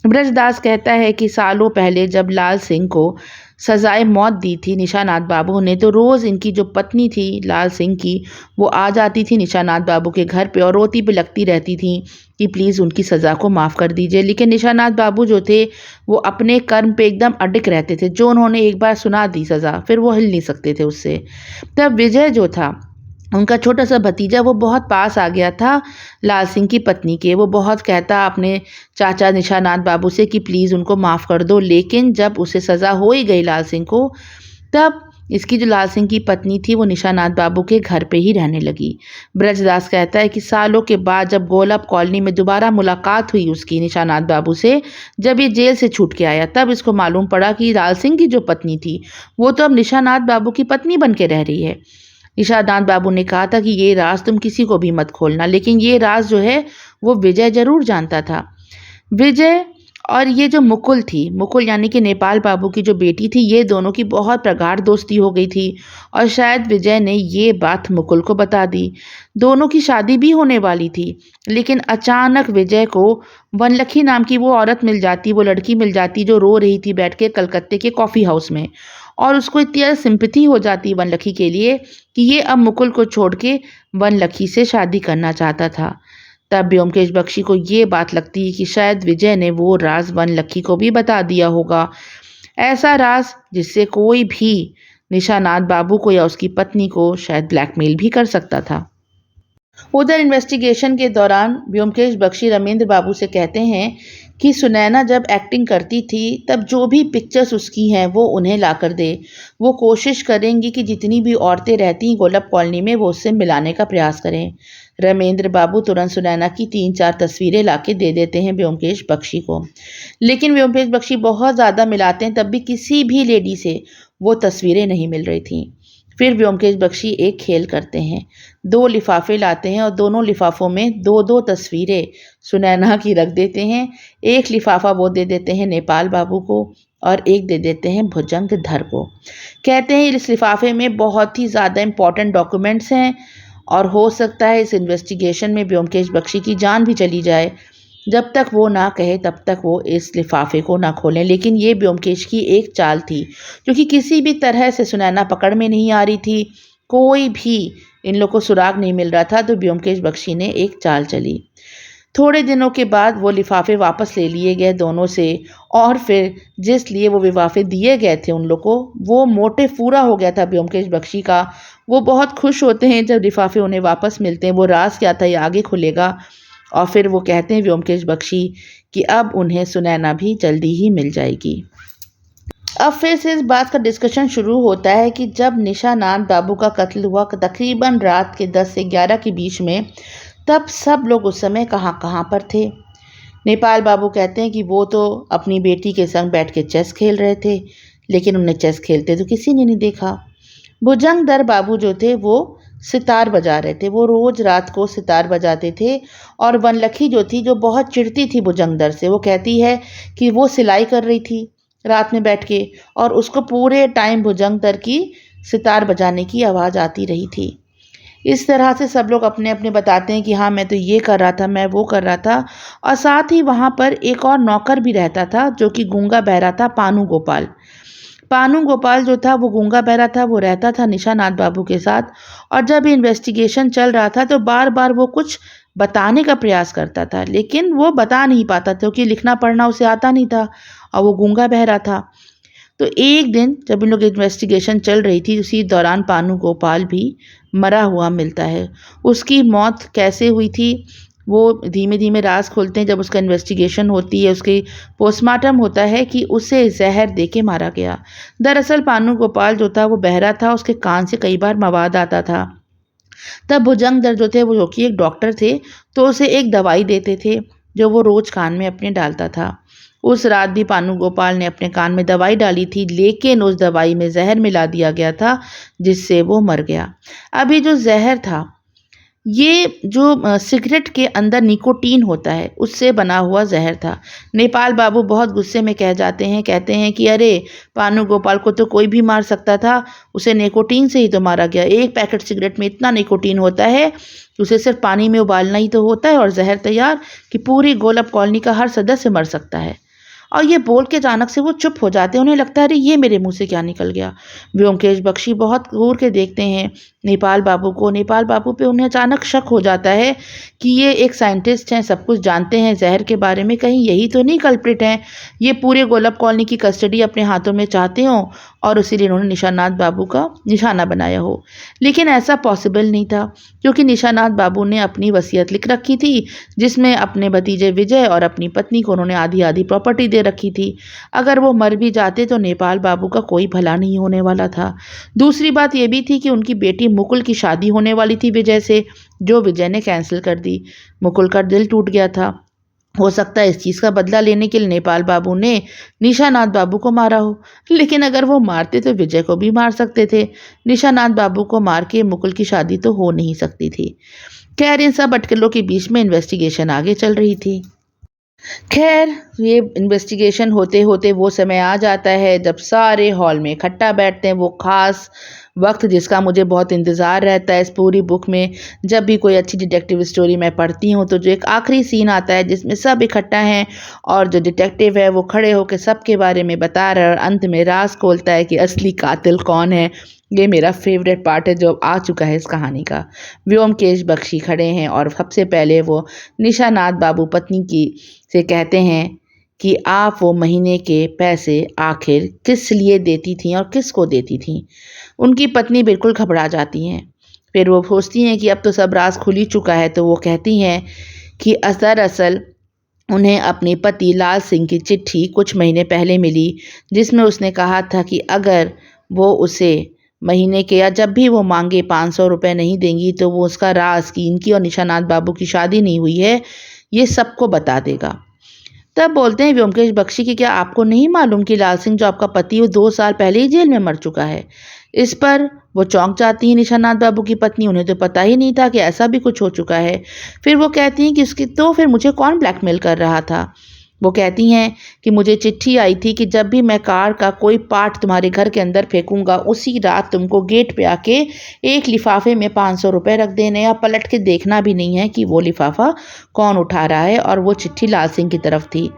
ब्रजदास कहता है कि सालों पहले जब लाल सिंह को सजाए मौत दी थी निशानाथ बाबू ने, तो रोज़ इनकी जो पत्नी थी लाल सिंह की, वो आ जाती थी निशानाथ बाबू के घर पे और रोती बिलखती रहती थी कि प्लीज़ उनकी सज़ा को माफ़ कर दीजिए। लेकिन निशानाथ बाबू जो थे वो अपने कर्म पे एकदम अडिग रहते थे। जो उन्होंने एक बार सुना दी सज़ा, फिर वो हिल नहीं सकते थे उससे। तब विजय जो था, उनका छोटा सा भतीजा, वो बहुत पास आ गया था लाल सिंह की पत्नी के। वो बहुत कहता अपने चाचा निशानाथ बाबू से कि प्लीज़ उनको माफ़ कर दो। लेकिन जब उसे सज़ा हो ही गई लाल सिंह को, तब इसकी जो लाल सिंह की पत्नी थी वो निशानाथ बाबू के घर पे ही रहने लगी। ब्रजदास कहता है कि सालों के बाद जब गोलब कॉलोनी में दोबारा मुलाकात हुई उसकी निशानाथ बाबू से, जब ये जेल से छूट के आया, तब इसको मालूम पड़ा कि लाल सिंह की जो पत्नी थी वो तो अब निशानाथ बाबू की पत्नी बन के रह रही है। निशानाथ बाबू ने कहा था कि ये राज तुम किसी को भी मत खोलना, लेकिन ये राज जो है वो विजय ज़रूर जानता था। विजय और ये जो मुकुल थी, मुकुल यानी कि नेपाल बाबू की जो बेटी थी, ये दोनों की बहुत प्रगाढ़ दोस्ती हो गई थी और शायद विजय ने ये बात मुकुल को बता दी। दोनों की शादी भी होने वाली थी, लेकिन अचानक विजय को वनलक्ष्मी नाम की वो औरत मिल जाती, वो लड़की मिल जाती जो रो रही थी बैठ के कलकत्ते के कॉफ़ी हाउस में, और उसको इतनी ज़्यादा सिंपैथी हो जाती वनलक्ष्मी के लिए कि ये अब मुकुल को छोड़ के वनलक्ष्मी से शादी करना चाहता था। तब ब्योमकेश बख्शी को ये बात लगती है कि शायद विजय ने वो राज वनलक्ष्मी को भी बता दिया होगा, ऐसा राज जिससे कोई भी निशानाथ बाबू को या उसकी पत्नी को शायद ब्लैकमेल भी कर सकता था। उधर इन्वेस्टिगेशन के दौरान ब्योमकेश बख्शी रमेंद्र बाबू से कहते हैं कि सुनैना जब एक्टिंग करती थी तब जो भी पिक्चर्स उसकी हैं वो उन्हें ला कर दे। वो कोशिश करेंगी कि जितनी भी औरतें रहती गोलब कॉलोनी में वो उससे मिलाने का प्रयास करें। रमेंद्र बाबू तुरंत सुनैना की 3-4 तस्वीरें ला के दे देते हैं ब्योमकेश बख्शी को, लेकिन ब्योमकेश बख्शी बहुत ज़्यादा मिलाते हैं, तब भी किसी भी लेडी से वो तस्वीरें नहीं मिल रही थी। फिर ब्योमकेश बख्शी एक खेल करते हैं, 2 लिफाफे लाते हैं और दोनों लिफाफों में 2-2 तस्वीरें सुनैना की रख देते हैं। एक लिफाफा वो दे देते हैं नेपाल बाबू को और एक दे देते हैं भुजंगधर को। कहते हैं इस लिफाफे में बहुत ही ज़्यादा इम्पॉर्टेंट डॉक्यूमेंट्स हैं और हो सकता है इस इन्वेस्टिगेशन में ब्योमकेश बख्शी की जान भी चली जाए। जब तक वो ना कहे तब तक वो इस लिफाफे को ना खोलें। लेकिन ये ब्योमकेश की एक चाल थी, क्योंकि किसी भी तरह से सुनैना पकड़ में नहीं आ रही थी, कोई भी इन लोग को सुराग नहीं मिल रहा था, तो ब्योमकेश बख्शी ने एक चाल चली। थोड़े दिनों के बाद वो लिफाफे वापस ले लिए गए दोनों से, और फिर जिस लिए वो लिफाफे दिए गए थे उन लोग को, वो मोटिव पूरा हो गया था ब्योमकेश बख्शी का। वो बहुत खुश होते हैं जब लिफाफे उन्हें वापस मिलते हैं। वो राज क्या था ये आगे खुलेगा, और फिर वो कहते हैं ब्योमकेश बख्शी कि अब उन्हें सुनैना भी जल्दी ही मिल जाएगी। अब फिर से इस बात का डिस्कशन शुरू होता है कि जब निशानाथ बाबू का कत्ल हुआ तकरीबन रात के 10 से 11 के बीच में, तब सब लोग उस समय कहाँ पर थे। नेपाल बाबू कहते हैं कि वो तो अपनी बेटी के संग बैठ के चेस खेल रहे थे, लेकिन उन्हें चेस खेलते तो किसी ने नहीं देखा। भुजंगधर बाबू जो थे वो सितार बजा रहे थे, वो रोज़ रात को सितार बजाते थे। और वनलक्ष्मी जो थी, जो बहुत चिढ़ती थी भुजंगधर से, वो कहती है कि वो सिलाई कर रही थी रात में बैठ के, और उसको पूरे टाइम भुजंगधर की सितार बजाने की आवाज़ आती रही थी। इस तरह से सब लोग अपने अपने बताते हैं कि हाँ मैं तो ये कर रहा था, मैं वो कर रहा था। और साथ ही वहाँ पर एक और नौकर भी रहता था जो कि गूंगा बहरा था, पानू गोपाल। पानू गोपाल जो था वो गूंगा बहरा था, वो रहता था निशानाथ बाबू के साथ। और जब इन्वेस्टिगेशन चल रहा था तो बार बार वो कुछ बताने का प्रयास करता था, लेकिन वो बता नहीं पाता था क्योंकि लिखना पढ़ना उसे आता नहीं था और वो गूंगा बहरा था। तो एक दिन जब इन लोग इन्वेस्टिगेशन चल रही थी, उसी दौरान पानू गोपाल भी मरा हुआ मिलता है। उसकी मौत कैसे हुई थी वो धीमे धीमे राज खोलते हैं। जब उसका इन्वेस्टिगेशन होती है, उसकी पोस्टमार्टम होता है कि उसे जहर दे के मारा गया। दरअसल पानू गोपाल जो था वो बहरा था, उसके कान से कई बार मवाद आता था। तब भुजंगधर जो थे वो जो कि एक डॉक्टर थे, तो उसे एक दवाई देते थे जो वो रोज़ कान में अपने डालता था। उस रात भी पानू गोपाल ने अपने कान में दवाई डाली थी, लेकिन उस दवाई में जहर मिला दिया गया था जिससे वो मर गया। अभी जो जहर था, ये जो सिगरेट के अंदर निकोटीन होता है उससे बना हुआ जहर था। नेपाल बाबू बहुत गुस्से में कह जाते हैं, कहते हैं कि अरे पानू गोपाल को तो कोई भी मार सकता था, उसे निकोटीन से ही तो मारा गया। एक पैकेट सिगरेट में इतना निकोटीन होता है, उसे सिर्फ पानी में उबालना ही तो होता है और जहर तैयार कि पूरी गोलब कॉलोनी का हर सदस्य मर सकता है। और ये बोल के अचानक से वो चुप हो जाते हैं। उन्हें लगता है अरे ये मेरे मुंह से क्या निकल गया। व्योमकेश बख्शी बहुत घूर के देखते हैं नेपाल बाबू को। नेपाल बाबू पे उन्हें अचानक शक हो जाता है कि ये एक साइंटिस्ट हैं, सब कुछ जानते हैं जहर के बारे में, कहीं यही तो नहीं कल्प्रिट हैं, ये पूरे गोलब कॉलोनी की कस्टडी अपने हाथों में चाहते हो और इसीलिए उन्होंने निशानाथ बाबू का निशाना बनाया हो। लेकिन ऐसा पॉसिबल नहीं था, क्योंकि निशानाथ बाबू ने अपनी वसीयत लिख रखी थी जिसमें अपने भतीजे विजय और अपनी पत्नी को उन्होंने आधी आधी प्रॉपर्टी दे रखी थी। अगर वो मर भी जाते तो नेपाल बाबू का कोई भला नहीं होने वाला था। दूसरी बात ये भी थी कि उनकी बेटी मुकुल की शादी होने वाली थी विजय से, जो विजय ने कैंसिल कर दी। मुकुल का दिल टूट गया था। हो सकता है इस चीज़ का बदला लेने के लिए नेपाल बाबू ने निशानाथ बाबू को मारा हो, लेकिन अगर वो मारते तो विजय को भी मार सकते थे। निशानाथ बाबू को मार के मुकुल की शादी तो हो नहीं सकती थी। खैर, इन सब अटकलों के बीच में इन्वेस्टिगेशन आगे चल रही थी। खैर, ये इन्वेस्टिगेशन होते होते वो समय आ जाता है जब सारे हॉल में इकट्ठा बैठते हैं। वो ख़ास वक्त जिसका मुझे बहुत इंतज़ार रहता है इस पूरी बुक में। जब भी कोई अच्छी डिटेक्टिव स्टोरी मैं पढ़ती हूँ तो जो एक आखिरी सीन आता है जिसमें सब इकट्ठा हैं और जो डिटेक्टिव है वो खड़े होकर सबके बारे में बता रहा है और अंत में राज खोलता है कि असली कातिल कौन है। ये मेरा फेवरेट पार्ट है जो आ चुका है इस कहानी का। व्योमकेश बख्शी खड़े हैं और सबसे पहले वो निशानाथ बाबू पत्नी की से कहते हैं कि आप वो महीने के पैसे आखिर किस लिए देती थीं और किसको देती थीं। उनकी पत्नी बिल्कुल घबरा जाती हैं। फिर वो सोचती हैं कि अब तो सब राज खुल ही चुका है, तो वो कहती हैं कि दरअसल उन्हें अपने पति लाल सिंह की चिट्ठी कुछ महीने पहले मिली जिसमें उसने कहा था कि अगर वो उसे महीने के या जब भी वो मांगे 500 रुपये नहीं देंगी तो वो उसका राज कि इनकी और निशानाथ बाबू की शादी नहीं हुई है ये सबको बता देगा। तब बोलते हैं व्योमकेश बख्शी कि क्या आपको नहीं मालूम कि लाल सिंह जो आपका पति वो 2 साल पहले ही जेल में मर चुका है। इस पर वो चौंक जाती है निशानाथ बाबू की पत्नी। उन्हें तो पता ही नहीं था कि ऐसा भी कुछ हो चुका है। फिर वो कहती हैं कि उसकी तो फिर मुझे कौन ब्लैकमेल कर रहा था। वो कहती हैं कि मुझे चिट्ठी आई थी कि जब भी मैं कार का कोई पार्ट तुम्हारे घर के अंदर फेंकूंगा उसी रात तुमको गेट पे आके एक लिफाफे में 500 रुपये रख देने, या पलट के देखना भी नहीं है कि वो लिफाफा कौन उठा रहा है। और वो चिट्ठी लाल सिंह की तरफ थी।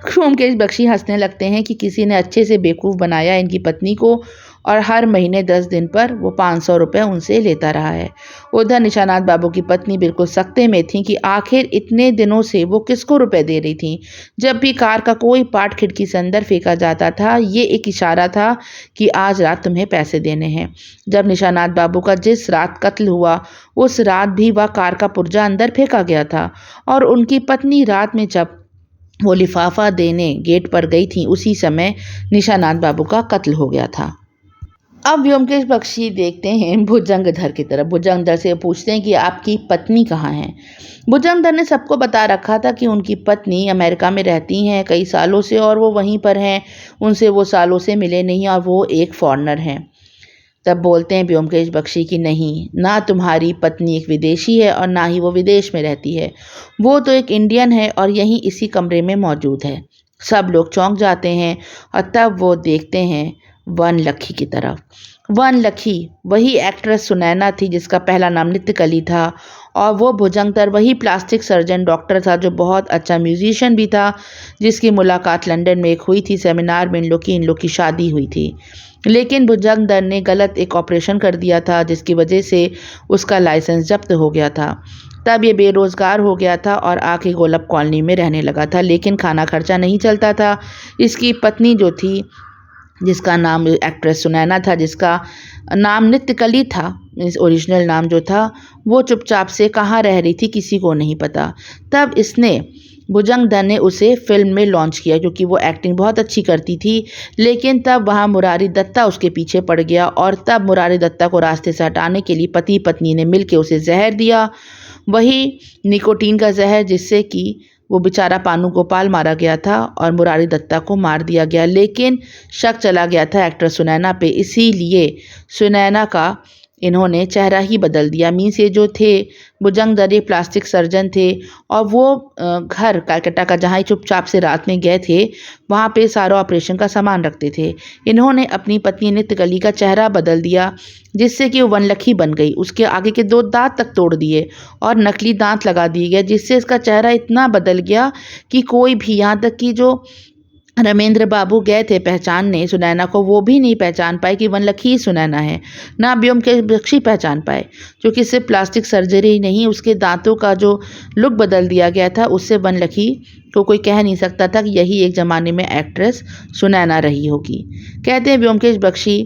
व्योमकेश बख्शी हंसने लगते हैं कि किसी ने अच्छे से बेवकूफ़ बनाया इनकी पत्नी को और हर महीने 10 दिन पर वो 500 रुपये उनसे लेता रहा है। उधर निशानाथ बाबू की पत्नी बिल्कुल सकते में थी कि आखिर इतने दिनों से वो किसको रुपए दे रही थी। जब भी कार का कोई पार्ट खिड़की से अंदर फेंका जाता था ये एक इशारा था कि आज रात तुम्हें पैसे देने हैं। जब निशानाथ बाबू का जिस रात कत्ल हुआ उस रात भी वह कार का पुर्जा अंदर फेंका गया था और उनकी पत्नी रात में जब वो लिफाफा देने गेट पर गई थी उसी समय निशानाथ बाबू का कत्ल हो गया था। अब व्योमकेश बख्शी देखते हैं भुजंगधर की तरफ। भुजंगधर से पूछते हैं कि आपकी पत्नी कहाँ है। भुजंगधर ने सबको बता रखा था कि उनकी पत्नी अमेरिका में रहती हैं कई सालों से और वो वहीं पर हैं, उनसे वो सालों से मिले नहीं और वो एक फॉरेनर हैं। तब बोलते हैं व्योमकेश बख्शी कि नहीं, ना तुम्हारी पत्नी एक विदेशी है और ना ही वो विदेश में रहती है, वो तो एक इंडियन है और यहीं इसी कमरे में मौजूद है। सब लोग चौंक जाते हैं और तब वो देखते हैं वनलक्की की तरफ। वनलक्की वही एक्ट्रेस सुनैना थी जिसका पहला नाम नित्यकली था और वो भुजंगधर वही प्लास्टिक सर्जन डॉक्टर था जो बहुत अच्छा म्यूजिशियन भी था, जिसकी मुलाकात लंदन में एक हुई थी सेमिनार में। इन लोग की शादी हुई थी, लेकिन भुजंगधर ने गलत एक ऑपरेशन कर दिया था जिसकी वजह से उसका लाइसेंस जब्त हो गया था। तब ये बेरोज़गार हो गया था और आके गोलब कॉलोनी में रहने लगा था, लेकिन खाना खर्चा नहीं चलता था। इसकी पत्नी जो थी जिसका नाम एक्ट्रेस सुनैना था, जिसका नाम नित्यकली था, मीन्स ओरिजिनल नाम जो था, वो चुपचाप से कहाँ रह रही थी किसी को नहीं पता। तब इसने भुजंगधर ने उसे फिल्म में लॉन्च किया क्योंकि वो एक्टिंग बहुत अच्छी करती थी। लेकिन तब वहाँ मुरारी दत्ता उसके पीछे पड़ गया और तब मुरारी दत्ता को रास्ते से हटाने के लिए पति पत्नी ने मिलकर उसे जहर दिया, वही निकोटीन का जहर, जिससे कि वो बेचारा पानू गोपाल मारा गया था और मुरारी दत्ता को मार दिया गया। लेकिन शक चला गया था एक्ट्रेस सुनैना पे, इसीलिए सुनैना का इन्होंने चेहरा ही बदल दिया। मीन्स ये जो थे भुजंगधर ये प्लास्टिक सर्जन थे और वो घर कलकत्ता का जहाँ ही चुपचाप से रात में गए थे वहाँ पे सारा ऑपरेशन का सामान रखते थे। इन्होंने अपनी पत्नी नित्यकली का चेहरा बदल दिया जिससे कि वो वनलक्की बन गई। उसके आगे के 2 दांत तक तोड़ दिए और नकली दांत लगा दिए गए, जिससे इसका चेहरा इतना बदल गया कि कोई भी, यहाँ तक कि जो रमेंद्र बाबू गए थे पहचानने सुनैना को, वो भी नहीं पहचान पाए कि वनलकी ही सुनैना है। ना ब्योमकेश बख्शी पहचान पाए, क्योंकि सिर्फ प्लास्टिक सर्जरी ही नहीं, उसके दांतों का जो लुक बदल दिया गया था, उससे वनलकी को कोई कह नहीं सकता था कि यही एक ज़माने में एक्ट्रेस सुनैना रही होगी। कहते हैं ब्योमकेश बख्शी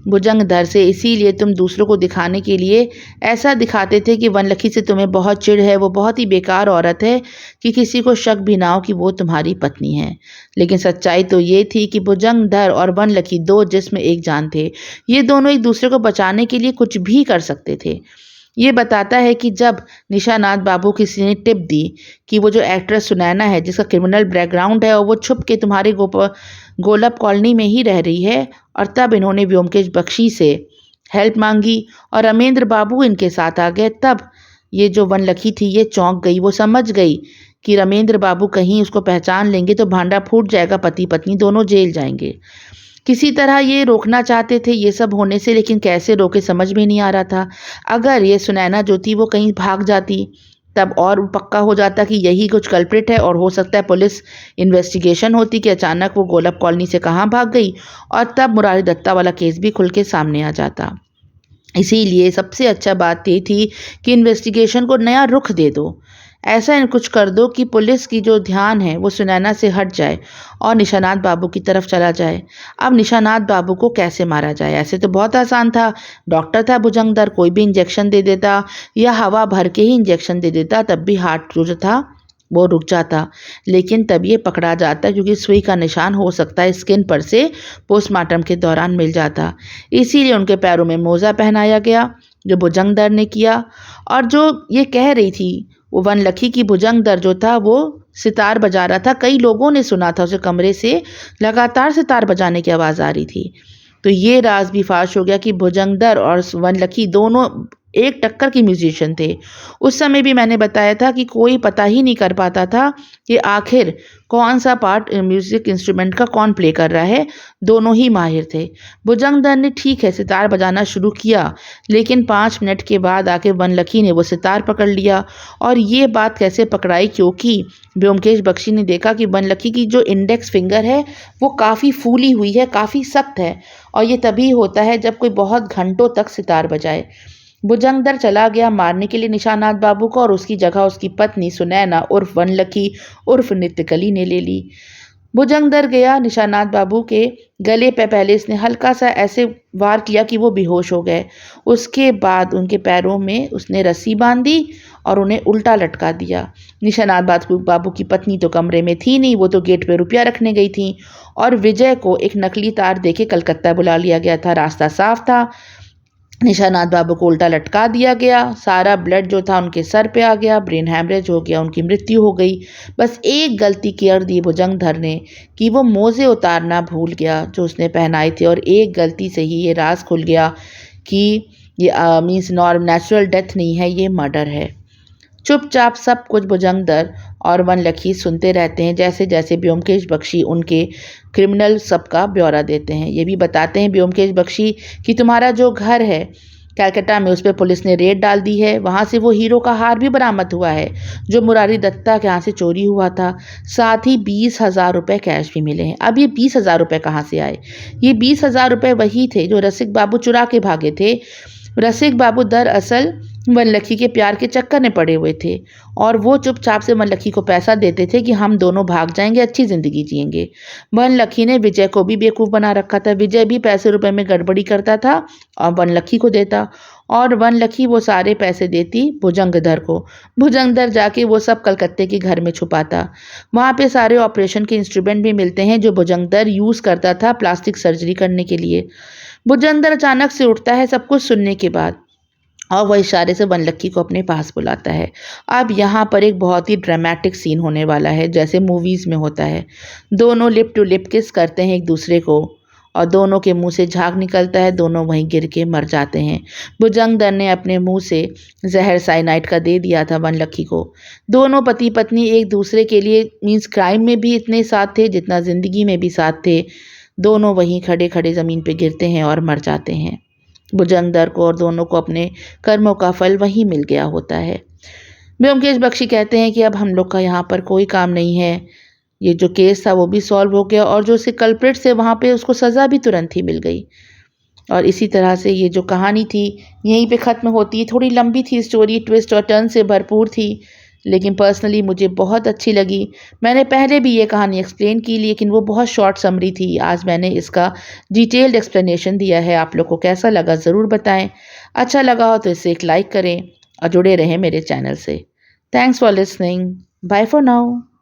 भुजंगधर से, इसीलिए तुम दूसरों को दिखाने के लिए ऐसा दिखाते थे कि वनलकी से तुम्हें बहुत चिढ़ है, वो बहुत ही बेकार औरत है कि किसी को शक भी ना हो कि वो तुम्हारी पत्नी है। लेकिन सच्चाई तो ये थी कि भुजंगधर और वनलकी दो जिस्म एक जान थे। ये दोनों एक दूसरे को बचाने के लिए कुछ भी कर सकते थे। ये बताता है कि जब निशानाथ बाबू किसी ने टिप दी कि वो जो एक्ट्रेस सुनैना है, जिसका क्रिमिनल बैकग्राउंड है और वो छुप के तुम्हारे गोलप कॉलोनी में ही रह रही है, और तब इन्होंने व्योमकेश बख्शी से हेल्प मांगी और रमेंद्र बाबू इनके साथ आ गए, तब ये जो वनलकी थी ये चौंक गई। वो समझ गई कि रमेंद्र बाबू कहीं उसको पहचान लेंगे तो भांडा फूट जाएगा, पति पत्नी दोनों जेल जाएंगे। किसी तरह ये रोकना चाहते थे ये सब होने से, लेकिन कैसे रोके समझ में नहीं आ रहा था। अगर ये सुनैना जो थी वो कहीं भाग जाती, तब और पक्का हो जाता कि यही कुछ कल्प्रिट है, और हो सकता है पुलिस इन्वेस्टिगेशन होती कि अचानक वो गोलप कॉलोनी से कहाँ भाग गई, और तब मुरारी दत्ता वाला केस भी खुल के सामने आ जाता। इसीलिए सबसे अच्छा बात ये थी कि इन्वेस्टिगेशन को नया रुख दे दो, ऐसा कुछ कर दो कि पुलिस की जो ध्यान है वो सुनैना से हट जाए और निशानाथ बाबू की तरफ चला जाए। अब निशानाथ बाबू को कैसे मारा जाए? ऐसे तो बहुत आसान था, डॉक्टर था भुजंगधर, कोई भी इंजेक्शन दे देता या हवा भर के ही इंजेक्शन दे देता, तब भी हार्ट जो था वो रुक जाता। लेकिन तब ये पकड़ा जाता क्योंकि सुई का निशान हो सकता है स्किन पर से पोस्टमार्टम के दौरान मिल जाता। इसीलिए उनके पैरों में मोजा पहनाया गया, जो भुजंगधर ने किया। और जो ये कह रही थी वो वनलकी की, भुजंगधर जो था वो सितार बजा रहा था। कई लोगों ने सुना था उसे कमरे से लगातार सितार बजाने की आवाज़ आ रही थी। तो ये राज भी फाश हो गया कि भुजंगधर और वनलकी दोनों एक टक्कर के म्यूजिशियन थे। उस समय भी मैंने बताया था कि कोई पता ही नहीं कर पाता था कि आखिर कौन सा पार्ट म्यूजिक इंस्ट्रूमेंट का कौन प्ले कर रहा है, दोनों ही माहिर थे। भुजंगधर ने ठीक है सितार बजाना शुरू किया, लेकिन 5 मिनट के बाद आके वनलकी ने वो सितार पकड़ लिया। और ये बात कैसे पकड़ाई, क्योंकि ब्योमकेश बख्शी ने देखा कि वनलकी की जो इंडेक्स फिंगर है वो काफ़ी फूली हुई है, काफ़ी सख्त है, और ये तभी होता है जब कोई बहुत घंटों तक सितार बजाए। भुजंगधर चला गया मारने के लिए निशानाथ बाबू को, और उसकी जगह उसकी पत्नी सुनैना उर्फ वनलकी उर्फ नित्यकली ने ले ली। भुजंगधर गया निशानाथ बाबू के गले पे, पहले इसने हल्का सा ऐसे वार किया कि वो बेहोश हो गए। उसके बाद उनके पैरों में उसने रस्सी बांधी और उन्हें उल्टा लटका दिया। निशानाथ बाबू की पत्नी तो कमरे में थी नहीं, वो तो गेट पे रुपया रखने गई थी, और विजय को एक नकली तार देके कलकत्ता बुला लिया गया था। रास्ता साफ था, निशानाथ बाबू को उल्टा लटका दिया गया, सारा ब्लड जो था उनके सर पे आ गया, ब्रेन हैमरेज हो गया, उनकी मृत्यु हो गई। बस एक गलती कर दी भुजंगधर ने कि वो मोजे उतारना भूल गया जो उसने पहनाए थे, और एक गलती से ही ये राज खुल गया कि ये मीन्स नेचुरल डेथ नहीं है, ये मर्डर है। चुपचाप सब कुछ भुजंगधर और वनलकी सुनते रहते हैं, जैसे जैसे ब्योमकेश बख्शी उनके क्रिमिनल सबका ब्यौरा देते हैं। ये भी बताते हैं ब्योमकेश बख्शी कि तुम्हारा जो घर है कलकत्ता में, उस पर पुलिस ने रेड डाल दी है, वहाँ से वो हीरो का हार भी बरामद हुआ है जो मुरारी दत्ता के यहाँ से चोरी हुआ था। साथ ही 20,000 रुपये कैश भी मिले हैं। अब ये 20,000 रुपये कहाँ से आए? ये 20,000 रुपये वही थे जो रसिक बाबू चुरा के भागे थे। रसिक बाबू दरअसल वनलकी के प्यार के चक्कर में पड़े हुए थे, और वो चुपचाप से वनलकी को पैसा देते थे कि हम दोनों भाग जाएंगे, अच्छी ज़िंदगी जिएंगे। वनलकी ने विजय को भी बेवकूफ़ बना रखा था। विजय भी पैसे रुपए में गड़बड़ी करता था और वनलकी को देता, और वनलकी वो सारे पैसे देती भुजंगधर को। भुजंगधर जाके वो सब कलकत्ते के घर में छुपाता। वहाँ पे सारे ऑपरेशन के इंस्ट्रूमेंट भी मिलते हैं जो भुजंगधर यूज़ करता था प्लास्टिक सर्जरी करने के लिए। भुजंगधर अचानक से उठता है सब कुछ सुनने के बाद, और वह इशारे से वनलकी को अपने पास बुलाता है। अब यहाँ पर एक बहुत ही ड्रामेटिक सीन होने वाला है, जैसे मूवीज़ में होता है। दोनों लिप टू लिप किस करते हैं एक दूसरे को, और दोनों के मुंह से झाग निकलता है, दोनों वहीं गिर के मर जाते हैं। भुजंगधर ने अपने मुंह से जहर साइनाइड का दे दिया था वनलकी को। दोनों पति पत्नी एक दूसरे के लिए मीन्स क्राइम में भी इतने साथ थे जितना ज़िंदगी में भी साथ थे। दोनों वहीं खड़े खड़े ज़मीन पे गिरते हैं और मर जाते हैं। भुजंगधर को और दोनों को अपने कर्मों का फल वहीं मिल गया होता है। ब्योमकेश बख्शी कहते हैं कि अब हम लोग का यहाँ पर कोई काम नहीं है, ये जो केस था वो भी सॉल्व हो गया और जो उसके कल्प्रिट्स थे वहाँ पे उसको सज़ा भी तुरंत ही मिल गई। और इसी तरह से ये जो कहानी थी यहीं पे ख़त्म होती है। थोड़ी लंबी थी स्टोरी, ट्विस्ट और टर्न से भरपूर थी, लेकिन पर्सनली मुझे बहुत अच्छी लगी। मैंने पहले भी ये कहानी एक्सप्लेन की, लेकिन वो बहुत शॉर्ट समरी थी। आज मैंने इसका डिटेल्ड एक्सप्लेनेशन दिया है। आप लोग को कैसा लगा ज़रूर बताएं। अच्छा लगा हो तो इसे एक लाइक करें और जुड़े रहें मेरे चैनल से। Thanks for listening. Bye for now.